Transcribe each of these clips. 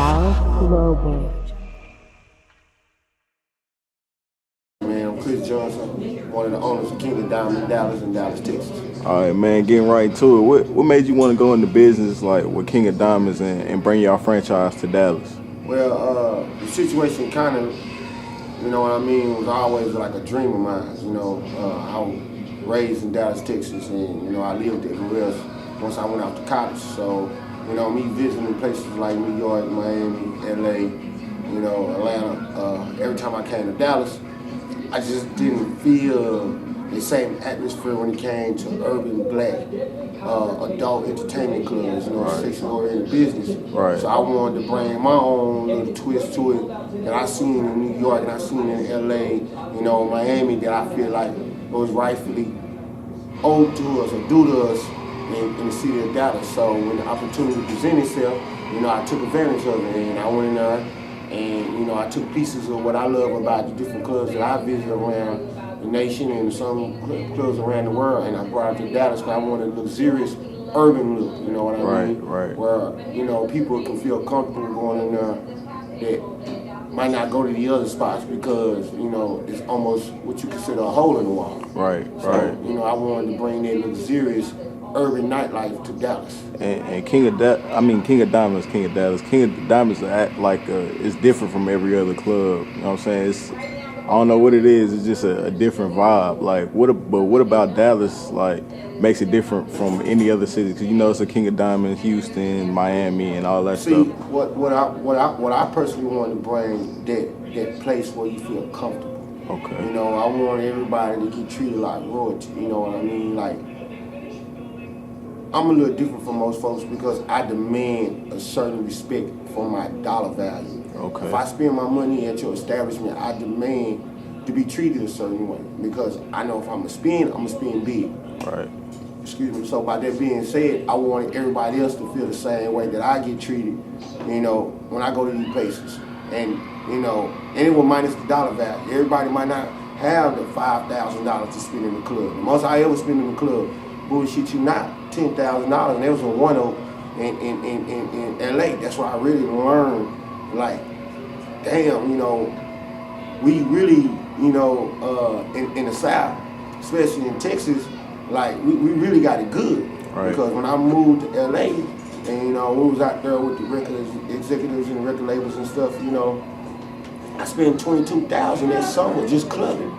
Dallas Global. Man, I'm Kris Johnson, one of the owners of K.O.D in Dallas and Dallas, Texas. All right, man, getting right to it. What made you want to go into business like with King of Diamonds and bring y'all franchise to Dallas? Well, the situation kind of, you know what I mean, was always like a dream of mine. You know, I was raised in Dallas, Texas, and, you know, I lived everywhere else once I went out to college. So, you know, me visiting places like New York, Miami, LA, you know, Atlanta, every time I came to Dallas, I just didn't feel the same atmosphere when it came to urban black adult entertainment clubs, you know, section-oriented business. Right. So I wanted to bring my own little twist to it that I seen in New York and I seen in LA, you know, Miami, that I feel like was rightfully owed to us or due to us in the city of Dallas. So when the opportunity presented itself, you know, I took advantage of it and I went in there and, you know, I took pieces of what I love about the different clubs that I visit around the nation and some clubs around the world, and I brought it to Dallas because I wanted a luxurious urban look, you know what I mean? Right. Where, you know, people can feel comfortable going in there that might not go to the other spots because, you know, it's almost what you consider a hole in the wall. Right. You know, I wanted to bring that luxurious urban nightlife to Dallas. And King of Diamonds, King of Dallas. King of Diamonds is different from every other club. You know what I'm saying? I don't know what it is. It's just a different vibe. Like, what about Dallas? Like, makes it different from any other city? Because you know it's a King of Diamonds, Houston, Miami, and all that stuff. See, what I personally want to bring that place where you feel comfortable. Okay. You know, I want everybody to get treated like royalty. You know what I mean? Like, I'm a little different from most folks because I demand a certain respect for my dollar value. Okay. If I spend my money at your establishment, I demand to be treated a certain way because I know if I'm gonna spend big. Right. Excuse me. So by that being said, I want everybody else to feel the same way that I get treated, you know, when I go to these places. And, you know, anyone minus the dollar value. Everybody might not have the $5,000 to spend in the club. The most I ever spend in the club, bullshit you not, $10,000, and there was a 1 in LA. That's where I really learned, like, damn, you know, we really, you know, in the South, especially in Texas, like, we really got it good. Right. Because when I moved to LA, and, you know, we was out there with the record executives and record labels and stuff, you know, I spent $22,000 that summer just clubbing.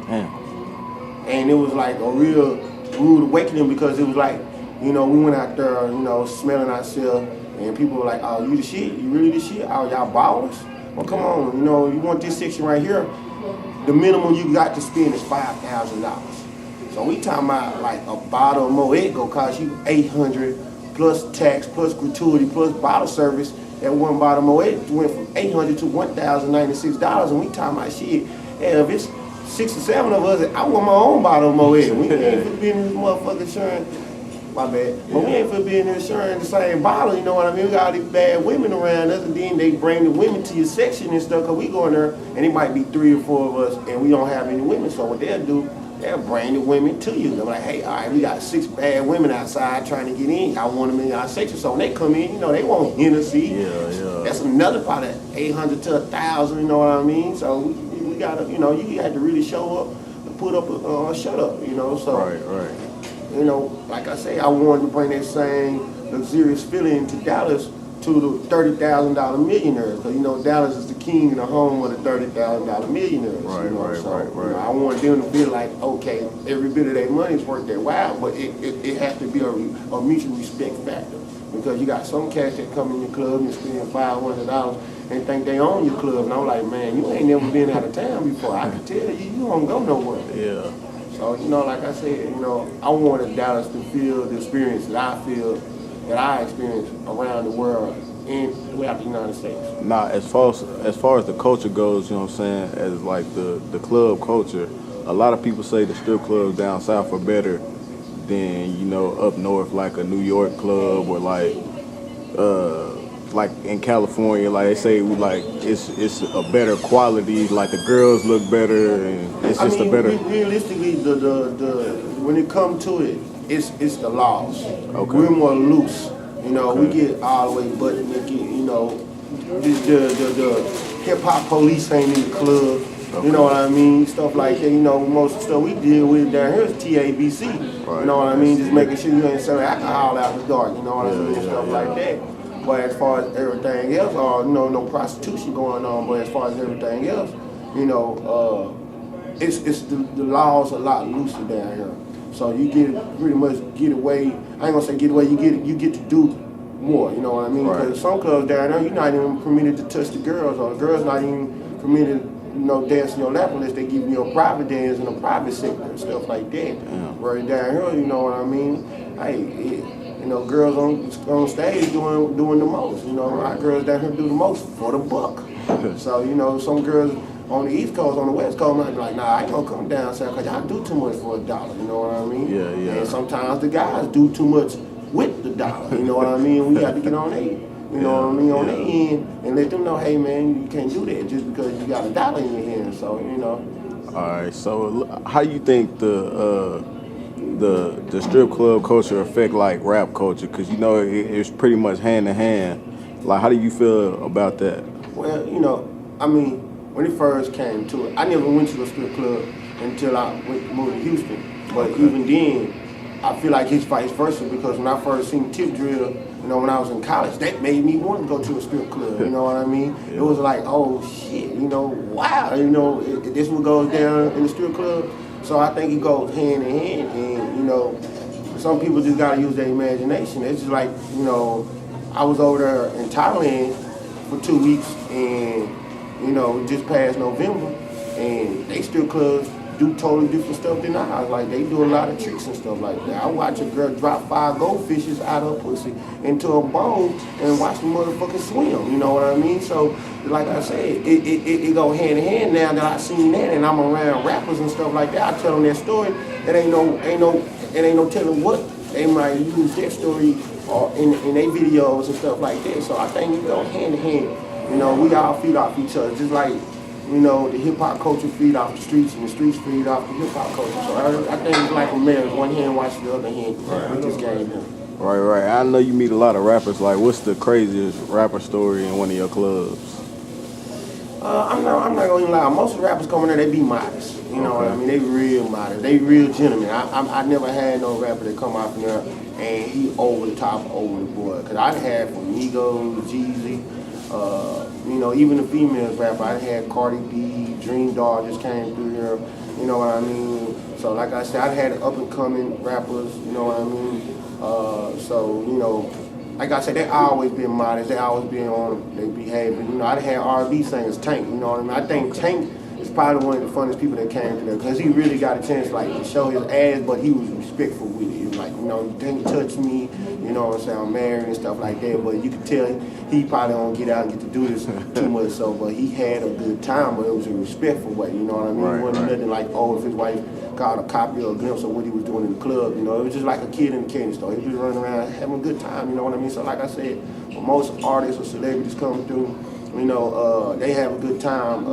Damn. And it was like a real rude awakening because it was like, you know, we went out there, you know, smelling ourselves, and people were like, oh, you the shit? You really the shit? Oh, y'all ballers? Well, come on, you know, you want this section right here, the minimum you got to spend is $5,000. So we talking about like a bottle of Moet go cost you $800 plus tax, plus gratuity, plus bottle service. That one bottle of Moet went from $800 to $1,096, and we talking about shit. Yeah, if it's 6 or 7 of us, I want my own bottle of Moet. We ain't finna be in this motherfucking sharing. My bad. But we ain't finna be in there sharing the same bottle, you know what I mean? We got all these bad women around us, and then they bring the women to your section and stuff, because we go in there, and it might be 3 or 4 of us, and we don't have any women. So what they'll do, they'll bring the women to you. They're like, hey, all right, we got 6 bad women outside trying to get in. I want them in our section. So when they come in, you know, they want Hennessy. Yeah. That's another part of $800 to $1,000, you know what I mean? So we gotta, you know, you had to really show up and put up a shut up, you know. So, Right. you know, like I say, I wanted to bring that same luxurious feeling to Dallas to the $30,000 millionaires. Because, you know, Dallas is the king and the home of the $30,000 millionaires. Right. You know, I wanted them to feel like, okay, every bit of their money's worth their while, but it has to be a mutual respect factor. Because you got some cats that come in your club and spend $500 and think they own your club. And I'm like, man, you ain't never been out of town before. I can tell you don't go nowhere. Yeah. So, you know, like I said, you know, I wanted Dallas to feel the experience that I feel, that I experience around the world and throughout the United States. Now, as far as the culture goes, you know what I'm saying, as like the club culture, a lot of people say the strip clubs down south are better than, you know, up north, like a New York club or like in California, like they say, it's a better quality. Like the girls look better, and it's just a better. Realistically, the when it comes to it, it's the laws. Okay. We're more loose. You know, Okay. we get all the way butt naked. You know, the hip hop police ain't in the club. Okay. You know what I mean? Stuff like that. You know, most stuff we deal with down here is TABC. Right. You know what I mean? Just making sure you ain't selling alcohol out the dark. You know what I mean? Stuff like that. But as far as everything else, you know, no prostitution going on. But as far as everything else, you know, it's the laws a lot looser down here. So you pretty much get away. I ain't gonna say get away. You get to do more. You know what I mean? Right. Because some clubs down there, you're not even permitted to touch the girls, or the girls not even permitted, you know, dance in your lap unless they give you a private dance in a private sector and stuff like that. Right down here, you know what I mean? Hey, you know, girls on stage doing the most. You know, our girls down here do the most for the buck. So you know, some girls on the East Coast, on the West Coast, might be like, nah, I ain't gonna come down south because y'all do too much for $1. You know what I mean? Yeah, yeah. And sometimes the guys do too much with the dollar. You know what I mean? We have to get on their, you know what I mean, on their end and let them know, hey man, you can't do that just because you got $1 in your hand. So you know. All right. So how you think the strip club culture affect like rap culture? Because you know it's pretty much hand in hand. Like, how do you feel about that? Well, you know, I mean, when it first came to it, I never went to a strip club until I moved to Houston. But even then, I feel like it's vice versa, because when I first seen Tip Drill, you know, when I was in college, that made me want to go to a strip club. You know what I mean? It was like, oh shit, you know, wow, you know, this what goes down in the strip club. So I think it goes hand in hand, and you know, some people just gotta use their imagination. It's just like, you know, I was over there in Thailand for 2 weeks, and you know, just past November, and they strip clubs do totally different stuff than ours. Like, they do a lot of tricks and stuff like that. I watch a girl drop 5 goldfishes out of her pussy into a bowl and watch the motherfucker swim. You know what I mean? So, like I said, it go hand in hand. Now that I seen that and I'm around rappers and stuff like that, I tell them that story. It ain't no telling what they might use their story or in their videos and stuff like that. So I think it go hand in hand. You know, we all feed off each other, just like, you know, the hip-hop culture feed off the streets, and the streets feed off the hip-hop culture. So I think it's like a marriage. One hand washes the other hand with this game here. Right. I know you meet a lot of rappers. Like, what's the craziest rapper story in one of your clubs? I'm not gonna even lie. Most of the rappers coming there, they be modest. You know what I mean? They real modest. They real gentlemen. I never had no rapper that come out from there and he over the top, over the board. Cause I had from Migos, Jeezy. You know, even the females rapper, I had Cardi B, Dream Doll just came through here, you know what I mean? So like I said, I had up and coming rappers, you know what I mean? So, you know, like I said, they always been modest, they always been on their behavior. You know, I had R&B singers, Tank, you know what I mean? I think Tank is probably one of the funnest people that came through there, because he really got a chance like to show his ass, but he was respectful with it. He was like, you know, you didn't touch me, you know what I'm saying, I'm married and stuff like that, but you could tell he probably don't get out and get to do this too much, so, but he had a good time, but it was a respectful way, you know what I mean? It wasn't nothing like, oh, if his wife got a copy or a glimpse of what he was doing in the club, you know, it was just like a kid in a candy store. He was just running around having a good time, you know what I mean? So like I said, when most artists or celebrities come through, you know, they have a good time.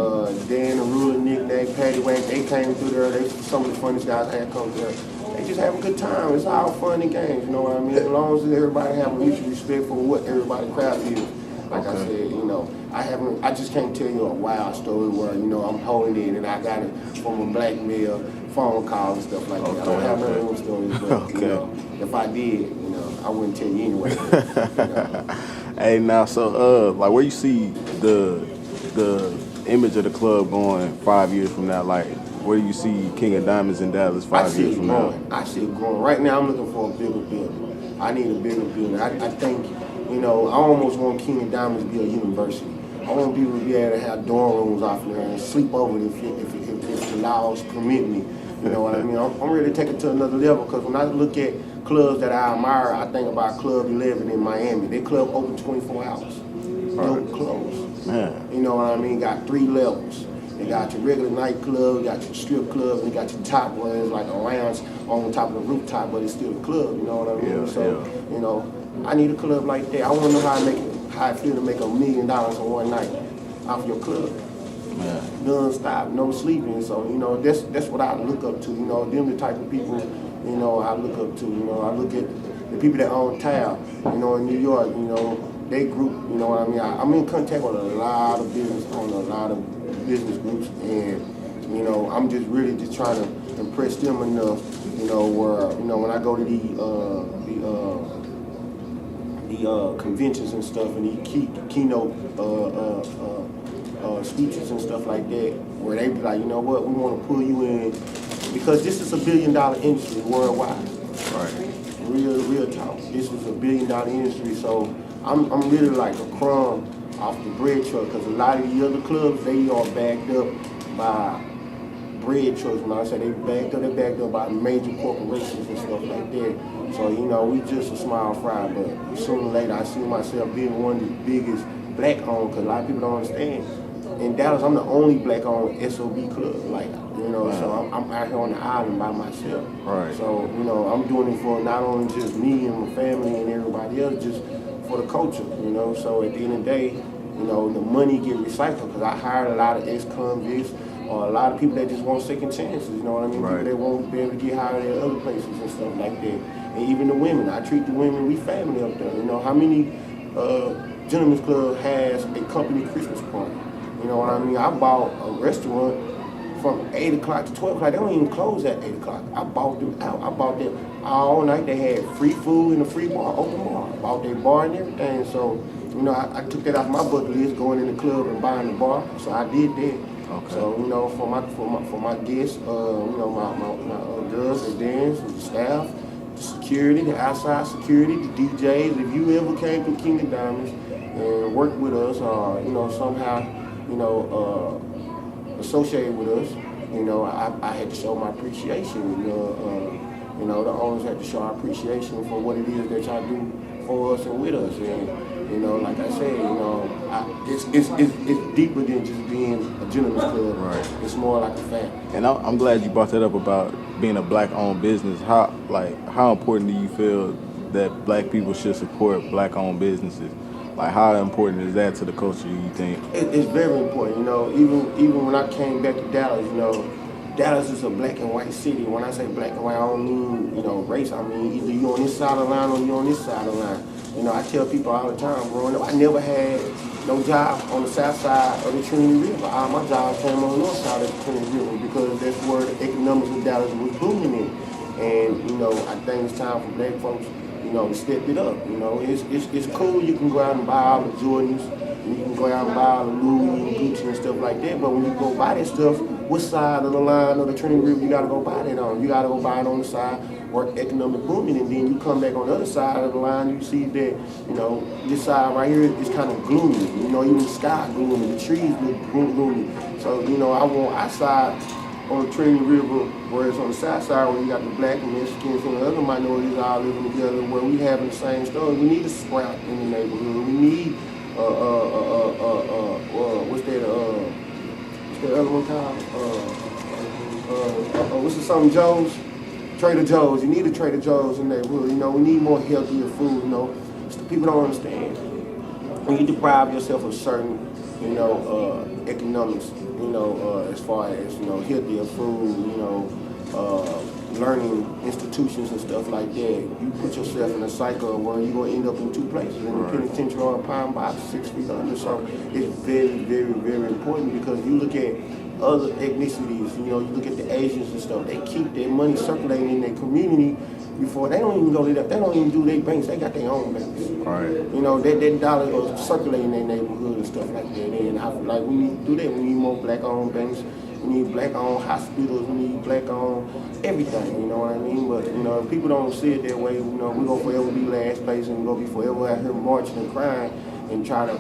Dan, Arula, Nick, Nack, Patty Whack, they came through there. They some of the funniest guys I had come through there. They just have a good time. It's all fun and games, you know what I mean? As long as everybody have a mutual respect for what everybody's craft is. Like I said, you know, I just can't tell you a wild story where, you know, I'm holding it and I got it from a blackmail, phone calls and stuff like that. I don't have none of those stories, but, you know, if I did, you know, I wouldn't tell you anyway. But, you know. Hey, now, so, like, where you see the image of the club going 5 years from now? Like, where do you see King of Diamonds in Dallas 5 years from now? I see it growing. Right now, I'm looking for a bigger building. I need a bigger building. I think, you know, I almost want King of Diamonds to be a university. I want people to be able to have dorm rooms off there and sleep over if the laws permit me. You know what I mean? I'm ready to take it to another level, because when I look at clubs that I admire, I think about Club 11 in Miami. Their club open 24 hours. Don't close. Man. You know what I mean? Got 3 levels. They got your regular nightclub, you got your strip club, and you got your top where it's like a lounge on top of the rooftop, but it's still a club, you know what I mean? You know, I need a club like that. I want to know how it feel to make $1 million in one night off your club. Man. Non-stop, no sleeping. So, you know, that's what I look up to. You know, them the type of people, you know, I look up to. You know, I look at the people that own Tao, you know, in New York, you know, they group. You know what I mean? I'm in contact with a lot of business groups, and I'm just really just trying to impress them enough. Where when I go to the conventions and stuff, and these keynote speeches and stuff like that, where they be like, you know what, we want to pull you in because this is $1 billion industry worldwide. Right. Real talk. This is $1 billion industry, so I'm really like a crumb off the bread truck, because a lot of the other clubs, they are backed up by bread trucks. When I say they're backed up by major corporations and stuff like that. So we just a small fry, but sooner or later I see myself being one of the biggest black-owned, because a lot of people don't understand. In Dallas, I'm the only black-owned SOB club, so I'm out here on the island by myself. Right. So, I'm doing it for not only just me and my family and everybody else, just for the culture, So at the end of the day, the money get recycled, because I hired a lot of ex-convicts or a lot of people that just want second chances, you know what I mean? Right. People that won't be able to get hired at other places and stuff like that. And even the women, I treat the women, we family up there. How many Gentlemen's Club has a company Christmas party? You know what I mean? I bought a restaurant from 8 o'clock to 12 o'clock. They don't even close at 8 o'clock. I bought them out. I bought them all night. They had free food in the free bar, open bar. I bought their bar and everything. So, I took that off my bucket list, going in the club and buying the bar. So I did that. Okay. So, for my guests, my girls, the dance, the staff, the security, the outside security, the DJs. If you ever came to King of Diamonds and worked with us, or somehow associated with us, I had to show my appreciation. The owners had to show our appreciation for what it is that y'all do for us and with us. And like I said, it's deeper than just being a gentleman's club. Right. It's more like a family. And I'm glad you brought that up about being a black-owned business. How important do you feel that black people should support black-owned businesses? Like, how important is that to the culture, you think? It's very important. Even when I came back to Dallas, Dallas is a black and white city. When I say black and white, I don't mean, race. I mean, either you on this side of the line or you on this side of the line. I tell people all the time, growing up, I never had no job on the south side of the Trinity River. All my jobs came on the north side of the Trinity River, because that's where the economics of Dallas was booming in. And, I think it's time for black folks, to step it up. It's cool. You can go out and buy all the Jordans, and you can go out and buy all the Louis and Gucci and stuff like that. But when you go buy that stuff, what side of the line of the Trinity River you gotta go buy that on? You gotta go buy it on the side where economic booming, and then you come back on the other side of the line, you see that, this side right here is kind of gloomy. Even the sky gloomy, the trees look gloomy. So, I want our side on the Trinity River, where it's on the south side, where you got the black and Mexicans and the other minorities all living together, where we having the same story. We need a sprout in the neighborhood. We need what's that other one called? What's the something Joe's? Trader Joe's. You need a Trader Joe's in the neighborhood. We need more healthier food. People don't understand. When you deprive yourself of certain, economics, as far as, healthier food, learning institutions and stuff like that, you put yourself in a cycle where you're going to end up in two places, in the penitentiary or a pine box 6 feet under. So it's very, very, very important, because you look at other ethnicities, you look at the Asians and stuff, they keep their money circulating in their community before they don't even go to that, they don't even do their banks, they got their own banks. Right. That dollar goes circulating in their neighborhood and stuff like that. And I feel like we need to do that. We need more black-owned banks. We need black-owned hospitals. We need black-owned everything, you know what I mean? But, if people don't see it that way, we're going to forever be last place, and we're going to be forever out here marching and crying and try to,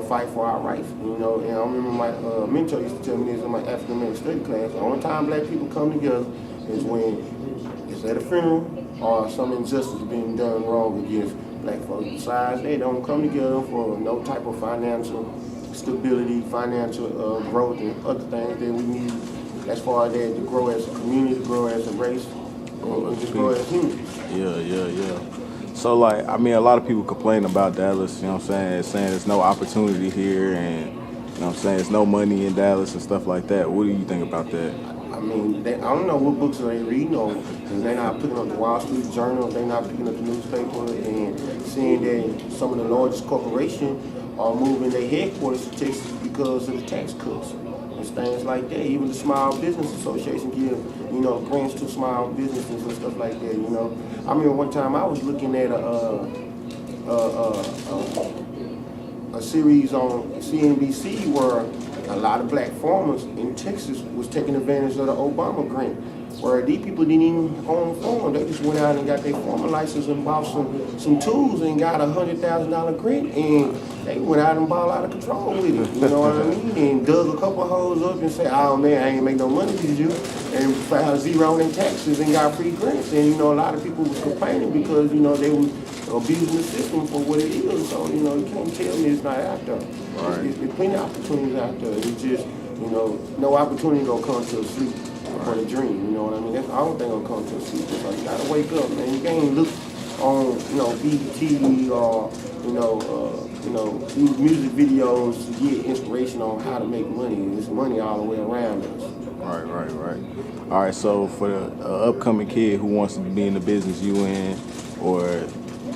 fight for our rights, And I remember my mentor used to tell me this in my African American study class. The only time black people come together is when it's at a funeral or some injustice being done wrong against black folks. Besides, they don't come together for no type of financial stability, financial growth, and other things that we need as far as that to grow as a community, to grow as a race, and just grow as humans. Yeah. So, like, I mean, a lot of people complain about Dallas, saying there's no opportunity here, and, there's no money in Dallas and stuff like that. What do you think about that? I mean, I don't know what books are they reading or if they're not picking up the Wall Street Journal, if they're not picking up the newspaper and seeing that some of the largest corporations are moving their headquarters to Texas because of the tax cuts and things like that. Even the Small Business Association give, grants to small businesses and stuff like that, I mean, one time I was looking at a series on CNBC where a lot of black farmers in Texas was taking advantage of the Obama grant, where these people didn't even own a farm. They just went out and got their farmer license and bought some tools and got $100,000 grant, and they went out and balled out of control with it. You know what I mean? And dug a couple of holes up and said, "Oh man, I ain't make no money with you," and filed zero in taxes and got free grants. And a lot of people was complaining because they was abusing the system for what it is. So you can't tell me it's not out there. Right. There's plenty of opportunities out there. It's just no opportunity gonna come to a sleep for the dream. You know what I mean? That's the only thing gonna come to a sleep. So you gotta wake up, man. You can't look on BT or these music videos to get inspiration on how to make money. There's money all the way around us. Right. All right, so for the upcoming kid who wants to be in the business you in, or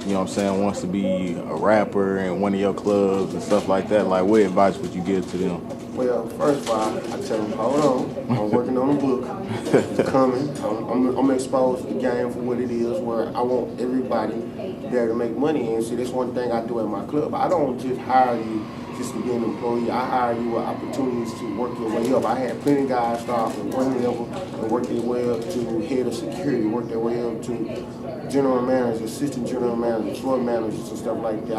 wants to be a rapper in one of your clubs and stuff like that, like what advice would you give to them? Well, first of all, I tell them, hold on. I'm working on a book. It's coming. I'm gonna expose the game for what it is, where I want everybody there to make money. And see, that's one thing I do at my club. I don't just hire you just to be an employee. I hire you with opportunities to work your way up. I had plenty of guys start off at one level and work their way up to head of security, work their way up to general managers, assistant general managers, floor managers, and stuff like that.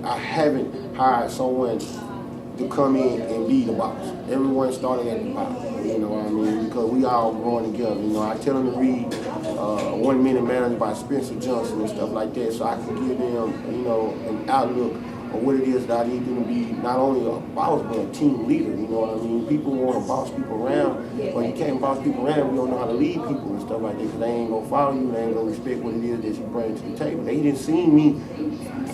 I haven't hired someone to come in and be the boss. Everyone starting at the bottom, you know what I mean? Because we all growing together. I tell them to read 1 Minute Manager by Spencer Johnson and stuff like that, so I can give them, an outlook of what it is that I need them to be, not only a boss, but a team leader, you know what I mean? People want to boss people around, but you can't boss people around if you don't know how to lead people and stuff like that, because they ain't going to follow you, they ain't going to respect what it is that you bring to the table. They didn't see me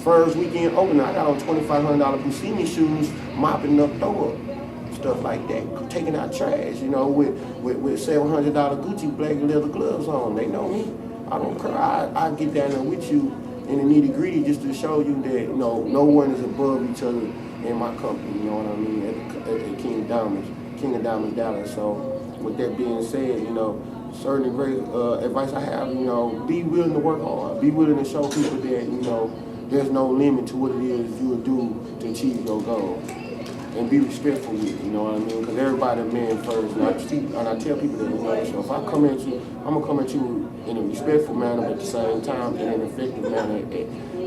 first weekend opener. I got on $2,500 Buscemi shoes, mopping up throw up, stuff like that, taking out trash, with $700 Gucci black leather gloves on. They know me. I don't care. I get down there with you in the nitty gritty just to show you that no one is above each other in my company. You know what I mean? At King of Diamonds Dallas. So with that being said, certainly great advice I have. Be willing to work hard. Be willing to show people that there's no limit to what it is you will do to achieve your goal. And be respectful with it, you know what I mean? Because everybody man first. And I tell people that, so if I come at you, I'm going to come at you in a respectful manner, but at the same time in an effective manner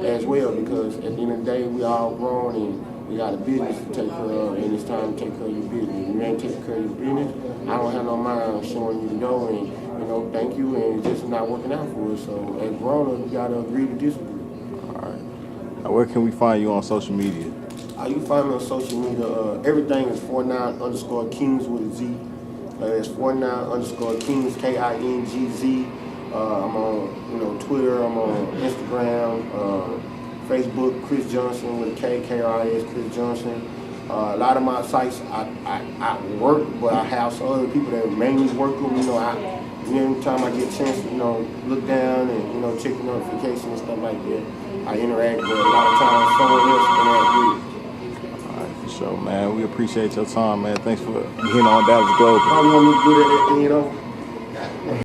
as well. Because at the end of the day, we all grown and we got a business to take care of, and it's time to take care of your business. If you ain't taking care of your business, I don't have no mind showing you the door and, thank you, and it's just not working out for us. So as grown-ups, we got to agree to disagree. All right. Now, where can we find you on social media? You can find me on social media. Everything is 49_Kings with a Z. It's 49_Kings, KINGZ. I'm on, Twitter. I'm on Instagram, Facebook, Kris Johnson with a K.K.R.I.S. Kris Johnson. A lot of my sites I work, but I have some other people that mainly work with me. Anytime I get a chance to, look down and, check the notifications and stuff like that, I interact with a lot of times someone else interact with it. So, man, we appreciate your time, man. Thanks for getting on Dallas Global. I want me to do that,